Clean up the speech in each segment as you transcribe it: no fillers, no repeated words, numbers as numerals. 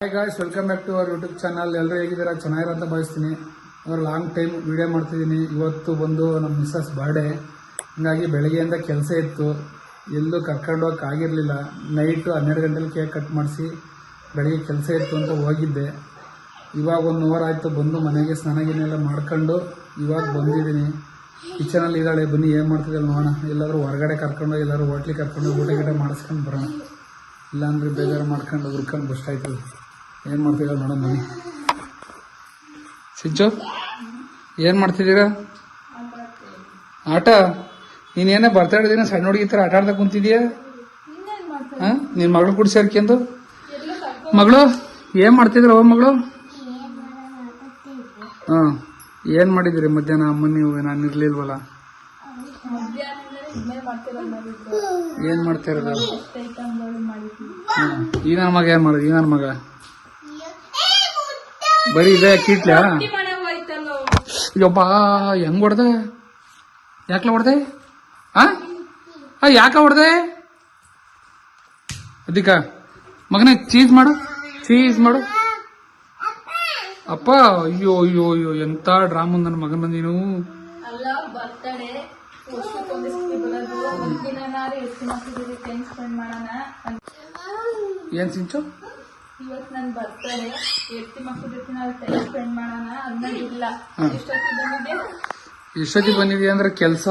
Hi guys, welcome back to our YouTube channel. ಎಲ್ಲರೂ ಹೇಗಿದ್ದೀರಾ? ಚೆನ್ನಾಗಿರೋ ಅಂತ ಭಾವಿಸ್ತೀನಿ. ಅವರು ಲಾಂಗ್ ಟೈಮ್ ವಿಡಿಯೋ ಮಾಡ್ತಿದ್ದೀನಿ. ಇವತ್ತು ಬಂದು ನಮ್ಮ ಮಿಸ್ಸಸ್ ಬರ್ಡೇ, ಹೀಗಾಗಿ ಬೆಳಗ್ಗೆಯಿಂದ ಕೆಲಸ ಇತ್ತು, ಎಲ್ಲೂ ಕರ್ಕೊಂಡು ಹೋಗಕ್ಕೆ ಆಗಿರಲಿಲ್ಲ. ನೈಟು 12 ಗಂಟೆಲಿ ಕೇಕ್ ಕಟ್ ಮಾಡಿಸಿ ಬೆಳಗ್ಗೆ ಕೆಲಸ ಇತ್ತು ಅಂತ ಹೋಗಿದ್ದೆ. ಇವಾಗ 1 ಅವರ್ ಆಯಿತು ಬಂದು ಮನೆಗೆ ಸ್ನಾನ ಗಿನ್ನೆಲ್ಲ ಮಾಡ್ಕೊಂಡು ಇವಾಗ ಬಂದಿದ್ದೀನಿ. ಕಿಚನಲ್ಲಿ ಇದ್ದಾಳೆ. ಬನ್ನಿ ಏನು ಮಾಡ್ತಿದ್ದಾಳೆ ನೋಡೋಣ. ಎಲ್ಲಾದರೂ ಹೊರಗಡೆ ಕರ್ಕೊಂಡು ಎಲ್ಲರೂ ಹೋಟ್ಲಿಗೆ ಕರ್ಕೊಂಡು ಊಟ ಗಿಟ ಮಾಡಿಸ್ಕೊಂಡು ಬರೋಣ. ಇಲ್ಲಾಂದ್ರೆ ಬೇಜಾರು ಮಾಡ್ಕೊಂಡು ಹುರ್ಕೊಂಡು ಬಸ್ಟ್ ಆಯ್ತು. ಏನು ಮಾಡ್ತಿದ್ದೀರ ನೋಡೋಣ ಬನ್ನಿ. ಸಿಂಚು, ಏನು ಮಾಡ್ತಿದ್ದೀರಾ? ಆಟ? ನೀನೇನೇ ಬರ್ತಾಡ ದಿನ ಸಣ್ಣ ಹುಡುಗಿ ಥರ ಆಟ ಆಡ್ತಾ ಕುಂತಿದೀಯಾ? ಹಾಂ, ನಿನ್ನ ಮಗಳು ಕೂಡ ಸೇರ್ಕೊಂಡು. ಮಗಳು ಏನು ಮಾಡ್ತಿದ್ರ? ಅವ ಮಗಳು ಹಾಂ, ಏನು ಮಾಡಿದಿರಿ ಮಧ್ಯಾಹ್ನ? ಅಮ್ಮನ ನೀವು ನಾನು ಇರ್ಲಿಲ್ವಲ್ಲ. ಏನು ಮಾಡ್ತಿರೋದು? ಈ ನನ್ನ ಮಗ ಏನು ಮಾಡೋದು? ಈ ನನ್ನ ಮಗ ಬರೀ ಇದೆ ಕೀಟ್ಲ. ಯಬ್ಬಾ, ಹೆಂಗ್ ಹೊಡ್ದೆ? ಯಾಕ್ಲ ಹೊಡ್ದೆ? ಯಾಕ ಹೊಡ್ದೆ? ಅದಕ್ಕ ಮಗನೇ ಚೀಸ್ ಮಾಡು, ಚೀಸ್ ಮಾಡು. ಅಪ್ಪ, ಅಯ್ಯೋ ಅಯ್ಯೋ ಅಯ್ಯೋ, ಎಂತ ಡ್ರಾಮಾ ನನ್ನ ಮಗನ ನೀನು. ಏನ್ ಸಿಂಚು? ಇವತ್ತು ನನ್ನ ಬರ್ತಡೆ, ಎತ್ತಿ ಮಕ್ಕಳ ಜೊತೆ ನಾವು ಟೈಮ್ ಸ್ಪೆಂಡ್ ಮಾಡೋಣ ಅನ್ನೋದಿಲ್ಲ. ಎಷ್ಟೊತ್ತಿಗೆ ಬಂದಿದ್ಯಾ ಅಂದ್ರೆ ಕೆಲಸ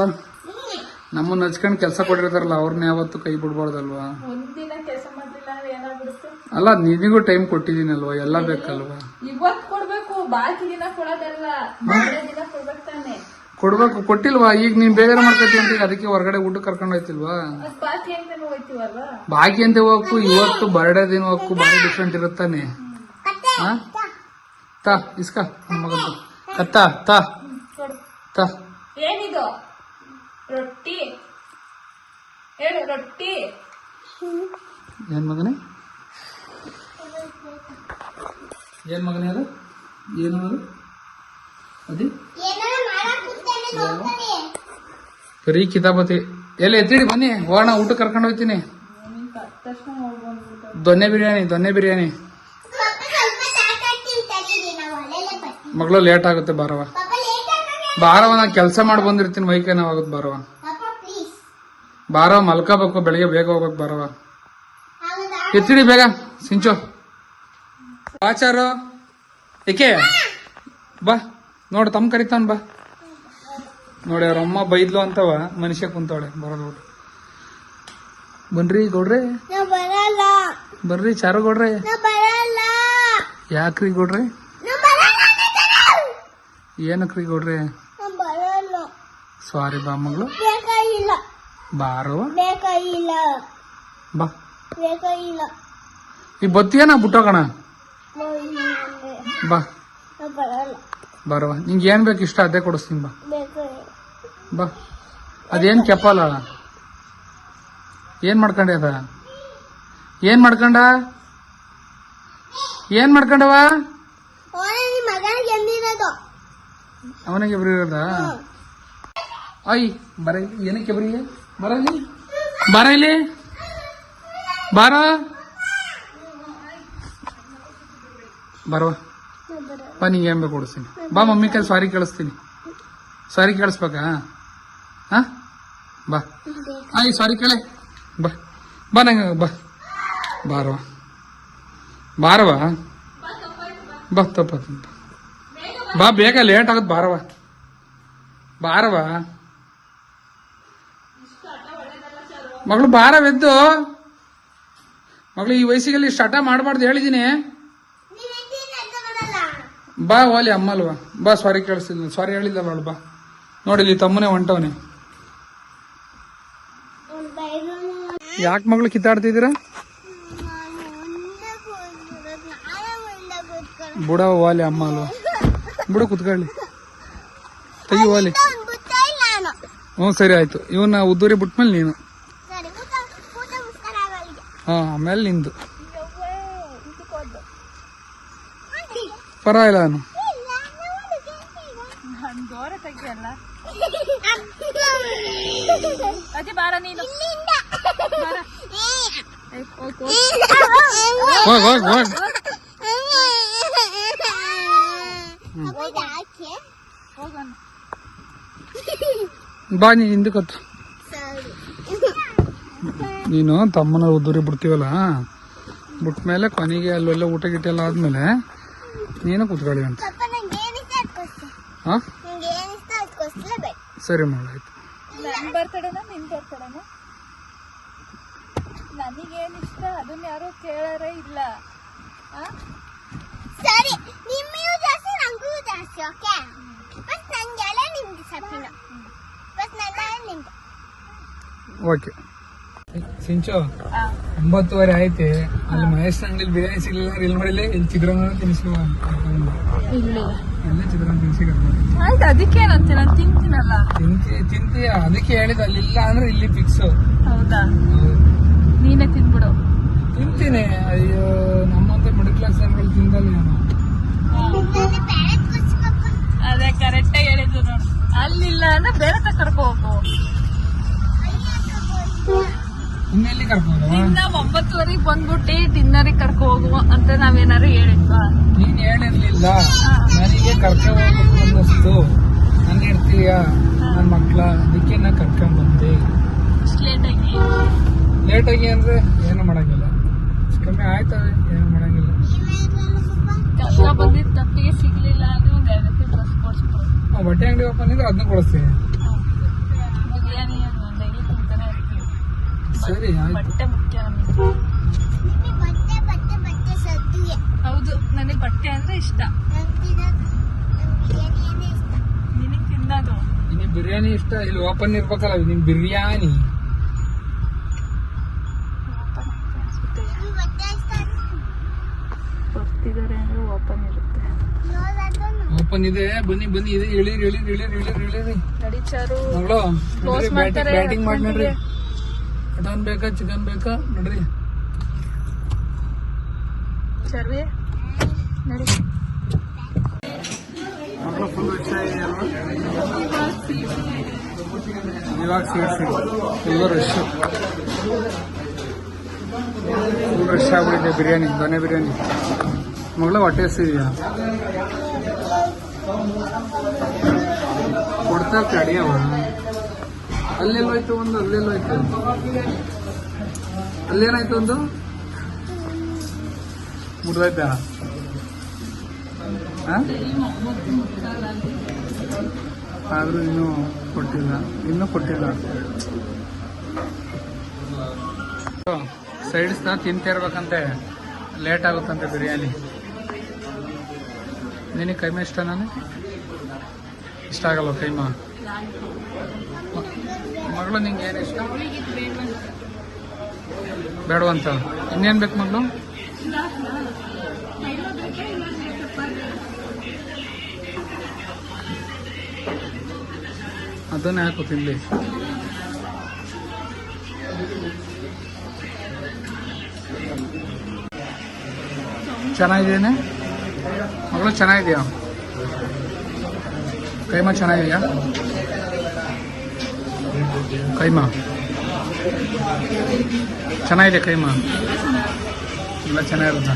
ನಮ್ಮನ್ನ ಹಚ್ಕೊಂಡು ಕೆಲಸ ಕೊಟ್ಟಿರ್ತಾರಲ್ಲ, ಅವ್ರನ್ನ ಯಾವತ್ತು ಕೈ ಬಿಡ್ಬಾರ್ದಲ್ವಾ? ಒಂದಿನ ಕೆಲಸ ಮಾಡ್ಲಿಲ್ಲ ಅಂದ್ರೆ ಏನಾಗ್ಬಿಡುತ್ತೆ? ಅಲ್ಲ, ನಿನಗೂ ಟೈಮ್ ಕೊಟ್ಟಿದ್ದೀನಲ್ವಾ, ಎಲ್ಲ ಬೇಕಲ್ವಾ? ಇವತ್ತು ಕೊಡ್ಬೇಕು, ಬಾಕಿ ದಿನ ಕೊಡೋದಲ್ಲ, ಬೇರೆ ದಿನ ಕೊಡ್ಬೇಕು ತಾನೆ. ಕೊಡ್ಬೇಕು, ಕೊಟ್ಟಿಲ್ವಾ? ಈಗ ನೀನ್ ಬೇಜಾರು ಮಾಡ್ಕೊತಿ ಅಂತ ಅದಕ್ಕೆ ಹೊರಗಡೆ ಊಟ ಕರ್ಕೊಂಡು ಹೋಯ್ತಿಲ್ವಾ? ಬಾಕಿ ಅಂತ ಹೋಯ್ತಿವಲ್ವಾ? ಬಾಕಿ ಅಂತ ಹೋಗಕ್ಕೂ ಇವತ್ತು ಬರ್ಡೇ ದಿನ ಹೋಗಕ್ಕೂ ಭಾರಿ ಡಿಫ್ರೆಂಟ್ ಇರುತ್ತಾನೆ. ತಾ ಇಸ್ಕ ಮಗಂದು ಕತ್ತ ತಾ ತಾ. ಏನಿದು? ರೊಟ್ಟಿ ಹೇಳು, ರೊಟ್ಟಿ. ಏನ್ ಮಗನೇ? ಏನ್ ಮಗನೇ ಅದು? ಏನು ಅದು? ಅದೇ ಬರೀ ಕಿತಾಪತಿ. ಎಲ್ಲ ಎತ್ತಿಡಿ ಬನ್ನಿ, ಹೋಗೋಣ ಊಟ ಕರ್ಕೊಂಡು ಹೋಗ್ತೀನಿ. ದೊನ್ನೆ ಬಿರಿಯಾನಿ, ದೊನ್ನೆ ಬಿರಿಯಾನಿ. ಮಗಳು ಲೇಟ್ ಆಗುತ್ತೆ, ಬಾರವ ಬಾರವ. ನಾ ಕೆಲಸ ಮಾಡಿ ಬಂದಿರ್ತೀನಿ, ಮೈಕೈ ನೋವಾಗುತ್ತೆ. ಬಾರವ ಬಾರವ, ಮಲ್ಕೋಬೇಕು, ಬೆಳಿಗ್ಗೆ ಬೇಗ ಹೋಗ್ಬೇಕು. ಬಾರವ ಎತ್ತಿಡಿ ಬೇಗ. ಸಿಂಚು ಆಚಾರು ಏಕೆ ಬಾ, ನೋಡು ತಮ್ಮ ಕರಿತಾನ ಬಾ. ನೋಡಿ ಅವ್ರ ಅಮ್ಮ ಬೈದ್ಲು ಅಂತವ, ಮನುಷ್ಯ ಕುಂತವಳೆ. ಬರೋದು ಬನ್ರಿ ಗೌಡ್ರೆ, ಬರ್ರಿ ಚಾರು ಗೌಡ್ರೆ. ಯಾಕ್ರಿ ಗೌಡ್ರೆ? ಏನಕ್ರಿ ಗೌಡ್ರೆ? ಸಾರಿ ಬಾ ಮಗಳು, ಬಾರವ ಬಾ. ಈ ಬತ್ತಿಯ ನಾ ಬಿಟ್ಟೋಗೋಣ ಬಾ. ಬರವ, ನಿಂಗೆ ಏನ್ ಬೇಕು ಇಷ್ಟ ಅದೇ ಕೊಡಿಸ್ತೀನಿ ಬಾ. ಬಾ. ಅದೇನ್ ಕೆಪ್ಪಲ್ಲ, ಏನ್ ಮಾಡ್ಕೊಂಡೆ ಅದ? ಏನ್ ಮಾಡ್ಕೊಂಡ? ಏನ್ ಮಾಡ್ಕೊಂಡವ? ಅವನಿಗೆ ಎಬ್ರಿ ಇರೋದ? ಅಯ್ ಬರ, ಏನಕ್ಕೆ ಎಬ್ರಿ? ಬರ ಇಲ್ಲಿ, ಬರ ಇಲ್ಲಿ, ಬಾರ ಬರವ ಬಾ. ನಿಂಗೆ ಏನ್ ಬೇಕು ಕೊಡಿಸ್ತೀನಿ ಬಾ. ಮಮ್ಮಿ ಕೈ ಸಾರಿ ಕೇಳಿಸ್ತೀನಿ. ಸಾರಿ ಕೇಳಿಸ್ಬೇಕಾ? ಹಾ ಬಾ. ಆಯ್ ಸಾರಿ ಕೇಳೆ ಬಾ. ಬಾ ನಂಗೆ ಬಾ. ಬಾರವ ಬಾರವ ಬಾ. ತಪ್ಪ ಬಾ, ಬೇಗ ಲೇಟ್ ಆಗುತ್ತೆ. ಬಾರವ ಬಾರವ ಮಗಳು, ಬಾರವೆದ್ದು ಮಗಳು. ಈ ವಯಸ್ಸಿಗೆ ಇಷ್ಟು ಹಠ ಮಾಡಬಾರ್ದು ಹೇಳಿದೀನಿ. ಬಾ ಓಲಿ ಅಮ್ಮ ಅಲ್ವಾ, ಬಾ. ಸಾರಿ ಕೇಳಿಸ್ತಿಲ್ಲ, ಸಾರಿ ಹೇಳಿಲ್ಲ ಅವಳು. ಬಾ ನೋಡಿಲಿ, ತಮ್ಮನೇ ಹೊಂಟವನೆ. ಯಾಕೆ ಮಗಳು ಕಿತ್ತಾಡ್ತಿದ್ದೀರಾ? ಬುಡ ಓಲಿ ಅಮ್ಮ ಅಲ್ವಾ, ಬುಡ ಕುತ್ಕೊಳ್ಳಿ, ತೆಗಿ ಓಲಿ. ಹ್ಞೂ ಸರಿ ಆಯ್ತು. ಇವನ್ನ ಉದ್ದೂರಿ ಬಿಟ್ಮೇಲೆ ನೀನು, ಹಾ ಆಮೇಲೆ ನಿಂದು. ಪರವಾಗಿಲ್ಲ ನಾನು ಬಾರ ನೀನು. ಹೋಗ್ ಹೋಗ್ ಹೋಗ್ ಹೋಗೋಣ. ಬಾ ನೀ ಹಿಂದಕ್ಕೆ ನೀನು ತಮ್ಮನ ಉದ್ದೂರಿ ಬಿಡ್ತೀವಲ್ಲ, ಬಿಟ್ಮೇಲೆ ಕೊನೆಗೆ ಅಲ್ಲೆಲ್ಲ ಊಟ ಗಿಟ ಎಲ್ಲ ಆದ್ಮೇಲೆ ನೀನು ಕೂತ್ಕೊಳ್ಳಿ ಅಂತ. ಹಾ ಸರಿ ಮಾಡಾಯ್ತು. ನನ್ ಬರ್ತಡೇನ ನಿನ್ ಬರ್ತಡೇನ? ನನಗೇನ್ ಇಷ್ಟ ಅದನ್ನ ಯಾರು ಕೇಳಾರೇ ಇಲ್ಲ. ಸರಿ, ನಿಮ್ಮಿಗೂ ಜಾಸ್ತಿ ನಂಗೂ ಜಾಸ್ತಿ. ಓಕೆ, ಫಸ್ಟ್ ನಂಗೆಲ್ಲ ನಿಮ್ಗೆ ಸಪ್ಪಿನ, ಫಸ್ಟ್ ನನ್ನ ನಿಮ್ಗೆ. ಓಕೆ ಸಿಂಚು, 9:30 ಆಯ್ತೆ. ಅಲ್ಲಿ ಮಹೇಶ್ ಅಂಗಡಿಲಿ ಬಿರಿಯಾನಿ ಸಿಗ್ಲಿಲ್ಲ, ಇಲ್ಲಿ ಮಾಡಿಲ್ಲ, ಇಲ್ಲಿ ಚಿತ್ರಾನ್ನ ತಿನ್ನಿಸುವ. ಇಲ್ಲಿ ಎಲ್ಲ ಚಿತ್ರಾನ್ನ ತಿನ್ಸಿ ಕರ್ಕೊಂಡು ಆಯ್ತು. ಅದಕ್ಕೇನಂತೆ ನಾನು ತಿಂತೀನಲ್ಲ. ತಿಂತೀಯ, ಅದಕ್ಕೆ ಹೇಳಿದ ಅಲ್ಲಿಲ್ಲ ಅಂದ್ರೆ ಇಲ್ಲಿ ಫಿಕ್ಸ್. ಹೌದಾ, ನೀನೇ ತಿನ್ಬಿಡು. ತಿಂತೀನಿ. ಅಯ್ಯೋ, ನಮ್ಮಂತ ಮಿಡಲ್ ಕ್ಲಾಸ್ ಜನಗಳು ತಿಂದಲ್ಲ ನಾನು. ಅದೇ ಕರೆಕ್ಟ್ ಹೇಳಿದ್ರು ನೋಡು. ಅಲ್ಲಿಲ್ಲ ಅಂದ್ರೆ ಬೇರೆ ಕರ್ಕೊ ಹೋಗು. ಇನ್ನೆಲ್ಲಿ ಕರ್ಕೊಂಡು ಇನ್ನ 9:30 ಬಂದ್ಬಿಟ್ಟು ಡಿನ್ನರಿಗೆ ಕರ್ಕೊ ಹೋಗುವ ಅಂತ ನಾವೇನಾರು ಹೇಳಿದ್ವಾ? ನೀನ್ ಹೇಳಿರ್ಲಿಲ್ಲ, ನನಗೆ ಕರ್ಕೊಂಡು ಹೋಗ್ಬೇಕು ಅನ್ನಿಸ್ತು. ನಾನು ಇರ್ತೀಯ ನನ್ನ ಮಕ್ಳ, ಅದಕ್ಕೆ ನಾ ಕರ್ಕೊಂಡ್ ಬಂದೆ. ಇಷ್ಟು ಲೇಟಾಗಿ ಲೇಟಾಗಿ ಅಂದ್ರೆ ಏನು ಮಾಡಂಗಿಲ್ಲ, ಕಮ್ಮಿ ಆಯ್ತವೆ, ಏನು ಮಾಡಂಗಿಲ್ಲ. ಕಷ್ಟ ಬಂದಿದ್ದು ತಪ್ಪಿಗೆ ಸಿಗ್ಲಿಲ್ಲ ಅಂದ್ರೆ ಒಂದ್ 2 ಡ್ರೆಸ್ ಕೊಡ್ಸ್ಬಿಡು. ಬಟ್ಟೆ ಅಂಗಡಿ ಓಪನ್ ಇದ್ರೆ ಅದನ್ನ ಕೊಡಿಸ್ತೀನಿ. ಬಿರಿಯಾನಿ ಡೈಲಿ ತಿಂತಾನೆ ಇರ್ತೀವಿ. ಸರಿ ಆಯ್ತು. ಬಟ್ಟೆ ಮುಖ್ಯ ನಮಗೆ. ಬಟ್ಟೆ ಬಟ್ಟೆ ಬಟ್ಟೆ ಸದ್ದುಗೆ ಹೌದು, ನನಗೆ ಬಟ್ಟೆ ಅಂದ್ರೆ ಇಷ್ಟ. ಬಿರಿಯಾನಿ ಇಷ್ಟ. ನಿನಗೆ ತಿನ್ನೋದು ನಿನಗೆ ಬಿರಿಯಾನಿ ಇಷ್ಟ, ಇಲ್ಲಿ ಓಪನ್ ಇರ್ಬೇಕಲ್ಲ ನಿನ್ ಬಿರಿಯಾನಿ. ನೀವು ಬಟ್ಟೆ ಇಷ್ಟ ಬರ್ತಿದ್ದಾರೆ ಅಂದ್ರೆ ಓಪನ್ ಇರುತ್ತೆ. ನೋಡೋದು ಓಪನ್ ಇದೆ, ಬನ್ನಿ ಬನ್ನಿ, ಇದೆ ಇಳಿರಿ ಇಳಿರಿ ಇಳಿರಿ ಇಳಿರಿ ಇಳಿರಿ. ನಡೀಚಾರು ಮಗಳು ಕ್ಲೋಸ್ ಮಾಡ್ತಾರೆ. ಬ್ಯಾಟಿಂಗ್ ಮಾಡಿ ನೋಡ್ರಿ. ಮಟನ್ ಬೇಕಾ ಚಿಕನ್ ಬೇಕಾ ನೋಡ್ರಿ. ಸರ್ವಿ ನಡಿ. ಮಕ್ಕಳು ಫುಲ್ ಇಷ್ಟ ಅಲ್ವಾ? ಇವಾಗ ಸೇರಿಸಿ ಫುಲ್ ರಶ್, ಫುಲ್ ರಶ್ ಆಗ್ಬಿಟ್ಟಿದೆ. ಬಿರಿಯಾನಿ, ದೊನೆ ಬಿರಿಯಾನಿ. ಮಗಳ ಹೊಟ್ಟೆ ಹಸಿದೆಯಾ? ಕೊಡ್ತಾ ಅಡಿಯವ. ಅಲ್ಲೆಲ್ಲೋಯ್ತು ಒಂದು, ಅಲ್ಲೆಲ್ಲೋಯ್ತು. ಅಲ್ಲೇನಾಯ್ತು ಒಂದು? ಮುರಿದೋಯ್ತಾ? ಆದ್ರೂ ಇನ್ನೂ ಕೊಟ್ಟಿಲ್ಲ. ಸೈಡ್ಸ್ ನ ತಿಂತಾ ಇರ್ಬೇಕಂತೆ, ಲೇಟ್ ಆಗುತ್ತಂತೆ ಬಿರಿಯಾನಿ. ನಿನಗೆ ಕೈಮಾ ಇಷ್ಟ? ನಾನು ಇಷ್ಟ ಆಗಲ್ವ ಕೈಮಾ? ಮಗಳು ನಿಂಗೆ ಏನು ಇಷ್ಟ? ಬೇಡವಂತ? ಇನ್ನೇನು ಬೇಕು ಮಗಳು? ಅದನ್ನೇ ಹಾಕು ತಿನ್ಲಿ. ಚೆನ್ನಾಗಿದೇನೆ ಮಗಳು? ಚೆನ್ನಾಗಿದೆಯಾ ಕೈಮಾ? ಚೆನ್ನಾಗಿದೆಯಾ ಕೈಮಾ? ಚೆನ್ನಾಗಿದೆ ಕೈಮಾ? ಎಲ್ಲ ಚೆನ್ನಾಗಿರುತ್ತಾ?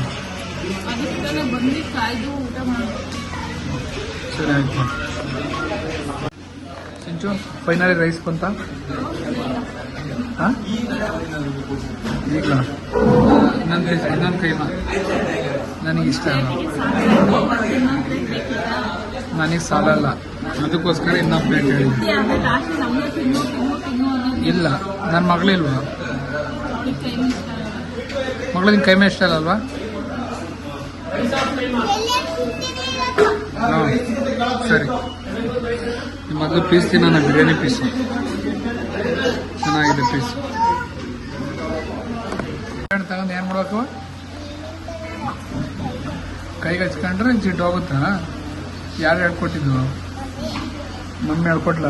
ಬಂದು ಕಾಯ್ದು ಊಟ ಮಾಡೋದು. ಸರಿ ಆಯ್ತು. ಸಿಂಚು, ಫೈನಲಿ ರೈಸ್ ಬಂತ? ಹಾಂ, ಈಗ ಇನ್ನೊಂದು ಕೈಮಾ ನನಗೆ ಇಷ್ಟ ಅಲ್ಲ, ನನಗೆ ಸಾಲಲ್ಲ, ಅದಕ್ಕೋಸ್ಕರ ಇನ್ನೊಂದು ಪ್ಲೇಟ್ ಹೇಳಿ. ಇಲ್ಲ, ನನ್ನ ಮಗಳಿಲ್ವಾ? ಮಗಳು ನಿನ್ನ ಕೈಮೆ ಇಷ್ಟ ಅಲ್ವಾ? ಹಾಂ ಸರಿ. ಮೊದಲು ಪೀಸ್ ತಿನ್ನೋಣ, ಬಿರಿಯಾನಿ ಪೀಸು ಚೆನ್ನಾಗಿದೆ ಪೀಸ್. ತಗೊಂಡು ಏನು ಮಾಡ್ಬೇಕು? ಕೈಗೆ ಹಚ್ಕೊಂಡ್ರೆ ಜಿಡ್ಡು ಹೋಗುತ್ತಾ? ಯಾರು ಹೇಳ್ಕೊಟ್ಟಿದ್ದು? ಮಮ್ಮಿ ಹೇಳ್ಕೊಟ್ಲ?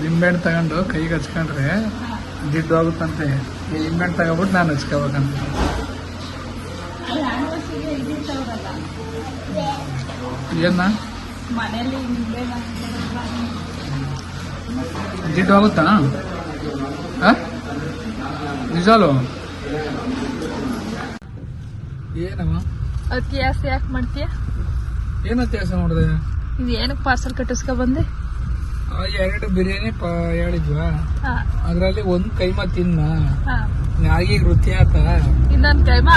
ನಿಂಬೆಹಣ್ಣು ತಗೊಂಡು ಕೈಗೆ ಹಚ್ಕೊಂಡ್ರೆ ಜಿಡ್ಡು ಹೋಗುತ್ತಂತೆ. ಈ ನಿಂಬೆಹಣ್ಣು ತಗೊಬಿಟ್ಟು ನಾನು ಹಚ್ಕೋಬೇಕಂತ. ಏನ ಮನೇಲಿ ಜಿಡ್ಡು ಹೋಗುತ್ತಾ? ನಿಜಾಲು ಏನವ? ಅದಕ್ಕೆ ಜಾಸ್ತಿ ಯಾಕೆ ಮಾಡ್ತೀಯ? ಏನು ವ್ಯತ್ಯಾಸ ನೋಡಿದೆ? ಇದು ಏನಕ್ಕೆ ಪಾರ್ಸಲ್ ಕಟ್ಟಿಸ್ಕೊ ಬಂದೆ? 2 ಬಿರಿಯಾನಿ ಹೇಳಿದ್ವಾ, ಹಾ ಅದ್ರಲ್ಲಿ 1 ಕೈಮಾ ತಿನ್ನ ಹಾ. ನಾಯಿಗೆ ವೃತ್ತಿ ಆತ. ಇನ್ನೊಂದ್ ಕೈಮಾ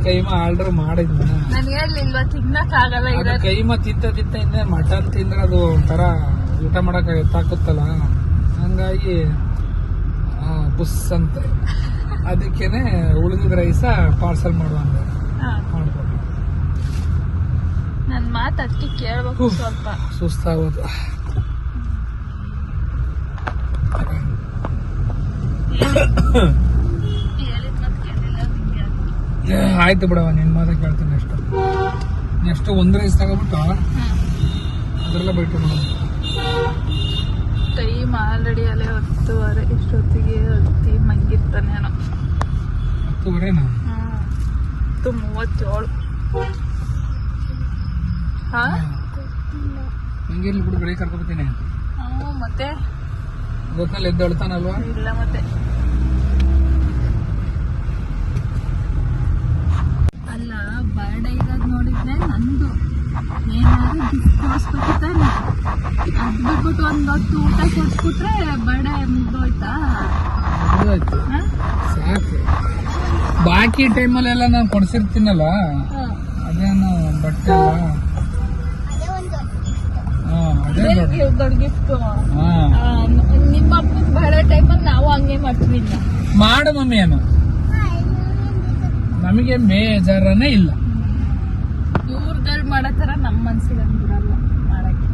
ಕೈಮಾ ಆರ್ಡರ್ ಮಾಡಿದ್ನ. ನಾನು ಹೇಳಿಲ್ವಾ ತಿನ್ನಕ್ ಆಗಲ್ಲ ಅದು ಕೈಮಾ ತಿಂತ ಇನ್ನೇ ಮಟನ್ ತಿಂದ್ರೆ ಅದು ಒಂಥರ ಊಟ ಮಾಡಕ್ ಎತ್ತಾಕುತ್ತಲ್ಲ, ಹಂಗಾಗಿ ಬುಸ್ ಅಂತ ಅದಕ್ಕೇನೆ ಉಳಿದಿದ ರೈಸ ಪಾರ್ಸಲ್ ಮಾಡುವಂತ ಮಾಡ್ಕೊಡಿ. ನನ್ ಮಾತು ಅದಕ್ಕೆ ಕೇಳ್ಬೇಕು ಸ್ವಲ್ಪ. ಸುಸ್ತಾಗೋದು. ಹೇಳಿದ್ ಮಾತು ಕೇಳಿಲ್ಲ ನಿಂಗೆ. ಆಯ್ತು ಬಿಡವ, ನಿನ್ ಮಾತ ಕೇಳ್ತೀನಿ. ನೆಕ್ಸ್ಟ್ 1 ರೈಸ್ ತಗೋಬಿಟ್ಟು ಅದ್ರೆಲ್ಲ ಬೈಟ್ ಮಾಡೋದು. ಟೈಮ್ ಆಲ್ರೆಡಿ ಅಲ್ಲೇ 10:30. ಇಷ್ಟೊತ್ತಿಗೆ ಹತ್ತಿ ಮಂಗಿರ್ತಾನೇನೋ. 10:30ನಾ? 10:37. ಹಾ ಹಂಗಿರ್ಲಿ ಬಿಡು, ಬೆಳಿಗ್ಗೆ ಕರ್ಕೊಬತ್ತೀನಿ. ಮತ್ತೆ ಗೊತ್ತಲ್ಲಿ ಎದ್ದು ಅಳ್ತಾನಲ್ವಾ? ಇಲ್ಲ ಮತ್ತೆ ಅಲ್ಲ, ಬರ್ಡೇ ಇರೋದು ನೋಡಿದ್ರೆ ನಂದು ಏನಾದ್ರು ಗಿಫ್ಟ್ ಕೊಡಿಸ್ಬೇಕು ತಾನೆ. ಅದ್ ಬಿಟ್ಬಿಟ್ಟು 1 ಹೊತ್ತು ಊಟ ಕೊಡ್ಸ್ಬಿಟ್ರೆ ಬರ್ಡೇ ಮುಗ್ದೋಯ್ತಾ? ಆಯ್ತು ಸಾಕು. ಬಾಕಿ ಟೈಮಲ್ಲೆಲ್ಲ ನಾನು ಕೊಡ್ಸಿರ್ತೀನಲ್ಲ, ಅದೇನು ಬಟ್ಟೆ ಅಲ್ಲ. ಅದೇ ದೊಡ್ಡ ಗಿಫ್ಟ್. ಹಾ ನಿಮ್ಮ ಅಪ್ಪನ ಬರ್ಡೇ ಟೈಮಲ್ಲಿ ನಾವು ಹಂಗೆ ಮಾಡ್ತೀವಿ. ಮಾಡು ಮಮ್ಮಿ, ಏನು ನಮಗೆ ಬೇಜಾರನೇ ಇಲ್ಲ. ಇವ್ರಗಳು ಮಾಡೋ ತರ ನಮ್ಮ ಮನ್ಸಿಗೆ ಅಂದ್ಬಿಡಲ್ಲ ಮಾಡಕ್ಕೆ.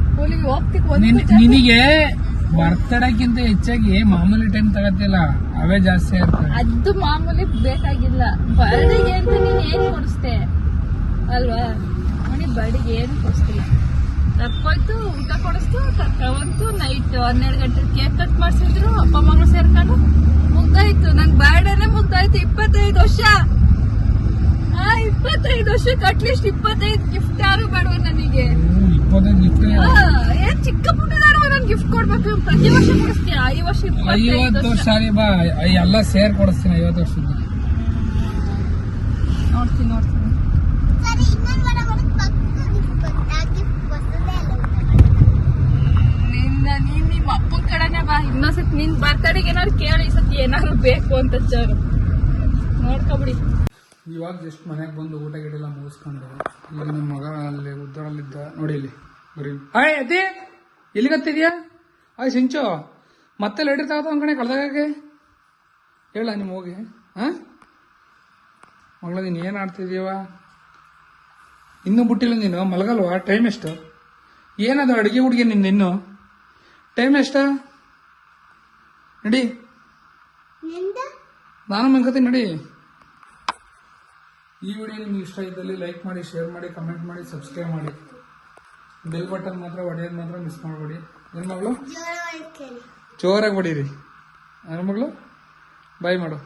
ಸ್ಕೂಲಿಗೆ ಹೋಗ್ತಿಕ್ ನಿನಗೆ ಬರ್ತಡೇಕ್ಕಿಂತ ಹೆಚ್ಚಾಗಿ ಮಾಮೂಲಿ ಟೈಮ್ ತಗತ್ತಿಲ್ಲ, ಅವೇ ಜಾಸ್ತಿ ಇರ್ತವೆ. ಅದು ಮಾಮೂಲಿ ಬೇಕಾಗಿಲ್ಲ. ಬರ್ಡಿಗೆ ಅಂತ ನೀನ್ ಏನ್ ಕೊಡಿಸ್ತೆ ಅಲ್ವಾ? ನೋಡಿ, ಬರ್ಡಿಗೆ ಏನು ಕೊಡಿಸ್ತಿಲ್ಲ. ತಕ್ಕೋಯ್ತು, ಊಟ ಕೊಡಿಸ್ತು, ತಕ್ಕೊಂತು. ನೈಟ್ 12 ಗಂಟೆ ಕೇಕ್ ಕಟ್ ಮಾಡ್ಸಿದ್ರು, ಅಪ್ಪ ಮಗಳು ಸೇರ್ಕೊಂಡು ಮುಗ್ದಾಯ್ತು. ನನ್ ಬರ್ಡೇನೆ ಮುಗ್ದಾಯ್ತು. 25 ವರ್ಷ. 25 ವರ್ಷಕ್ಕೆ ಅಟ್ಲೀಸ್ಟ್ 25 ಗಿಫ್ಟ್ ಯಾರು ಬೇಡವ ನನಗೆ? 25 ಗಿಫ್ಟ್ ಏನ್ ಚಿಕ್ಕ ಪುಟ್ಟದಾರು ನನ್ ಗಿಫ್ಟ್ ಕೊಡ್ಬೇಕು. ಪ್ರತಿ ವರ್ಷ ಕೊಡಿಸ್ತೀಯ? ಈ ವರ್ಷ 50 ವರ್ಷ ಸಾರಿ ಬಾ, ಎಲ್ಲ ಸೇರ್ ಕೊಡಿಸ್ತೀನಿ. 50 ವರ್ಷದ ನೋಡ್ತೀನಿ. ಸರಿ, ಇನ್ನೊಂದು ವಾರ ಹೊರಗೆ ಪಕ್ಕ ಗಿಫ್ಟ್ ಬರ್ತದೆ ಅಲ್ಲ. ನೀನ್ ನಿಮ್ಮ ಅಪ್ಪನ ಕಡೆನೆ ಬಾ. ಇನ್ನೊಂದ್ಸತಿ ನಿನ್ ಬರ್ತಡೆಗೆ ಏನಾದ್ರು ಕೇಳಿ, ಈ ಸತಿ ಏನಾದ್ರು ಬೇಕು ಅಂತ ಚಾರು ನೋಡ್ಕೊಬಿಡಿ. ಇವಾಗ ಜಸ್ಟ್ ಮನೆಗೆ ಬಂದು ಊಟ ಗಿಡೆಲ್ಲ ಮುಗಿಸ್ಕೊಂಡು, ಈಗ ನಮ್ಮ ಮಗ ಅಲ್ಲಿ ಉದ್ದರಲ್ಲಿದ್ದ ನೋಡಿ, ಇಲ್ಲಿ ಬರೀ ಹಾಯ್ ಅದೇ ಎಲ್ಲಿಗತ್ತಿದ್ಯಾ? ಆಯ್ ಸಿಂಚು ಮತ್ತೆ ಲೆಟರ್ ತಗೋತ ಒಂದ್ ಕಡೆ ಕಳ್ದಾಗೆ ಹೇಳ ನಿಮ್ಮ ಹೋಗಿ. ಹಾ ಮಗಳ, ನೀನು ಏನು ಆಡ್ತಿದೀವ? ಇನ್ನೂ ಬಿಟ್ಟಿಲ್ಲ ನೀನು, ಮಲಗಲ್ವಾ? ಟೈಮ್ ಎಷ್ಟು? ಏನದು ಅಡುಗೆ ಹುಡುಗಿ ನಿನ್ನ? ಟೈಮ್ ಎಷ್ಟ? ನಡಿ, ನಾನು ಮಲ್ಕೋತೀನಿ, ನಡಿ. ಈ ವಿಡಿಯೋ ನಿಮ್ಗೆ ಇಷ್ಟ ಇದ್ದಲ್ಲಿ ಲೈಕ್ ಮಾಡಿ, ಶೇರ್ ಮಾಡಿ, ಕಮೆಂಟ್ ಮಾಡಿ, ಸಬ್ಸ್ಕ್ರೈಬ್ ಮಾಡಿ. ಬೆಲ್ ಬಟನ್ ಮಾತ್ರ ಹೊಡೆಯೋದು ಮಾತ್ರ ಮಿಸ್ ಮಾಡಬೇಡಿ. ನನ್ನ ಮಗಳು ಜೋರಾಗಿ ಹೊಡೀರಿ. ನನ್ನ ಮಗಳು ಬಾಯ್ ಮಾಡು.